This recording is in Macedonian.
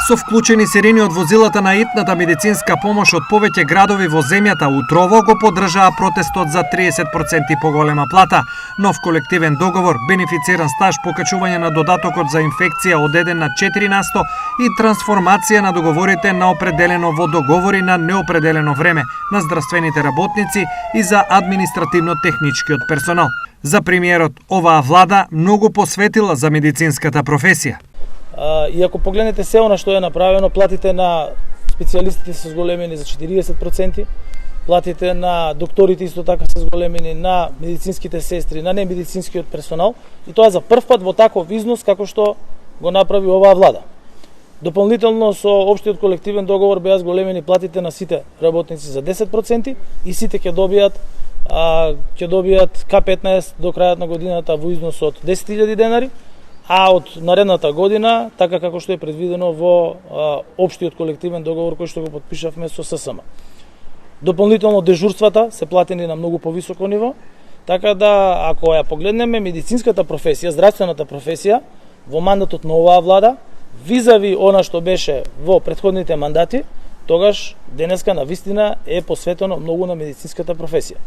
Со вклучени сирени од возилата на итната медицинска помош од повеќе градови во земјата утрово го поддржаа протестот за 30% поголема плата, нов колективен договор, бенефициран стаж, покачување на додатокот за инфекција од 1 на 4% и трансформација на договорите на определено во договори на неопределено време на здравствените работници и за административно-техничкиот персонал. За премиерот, оваа влада многу посветила за медицинската професија. И ако погледнете се она што е направено, платите на специјалистите се зголемени за 40%, платите на докторите исто така се зголемени, на медицинските сестри, на немедицинскиот персонал, и тоа за прв пат во таков износ како што го направи оваа влада. Дополнително со општиот колективен договор беа зголемени платите на сите работници за 10% и сите ќе добијат К15 до крајот на годината во износ од 10.000 денари, а од наредната година, така како што е предвидено во општиот колективен договор кој што го потпишавме со ССМ. Дополнително дежурствата се платени на многу повисоко ниво, така да ако ја погледнеме медицинската професија, здравствената професија во мандатот на оваа влада, визави она што беше во претходните мандати, тогаш денеска на вистина е посветено многу на медицинската професија.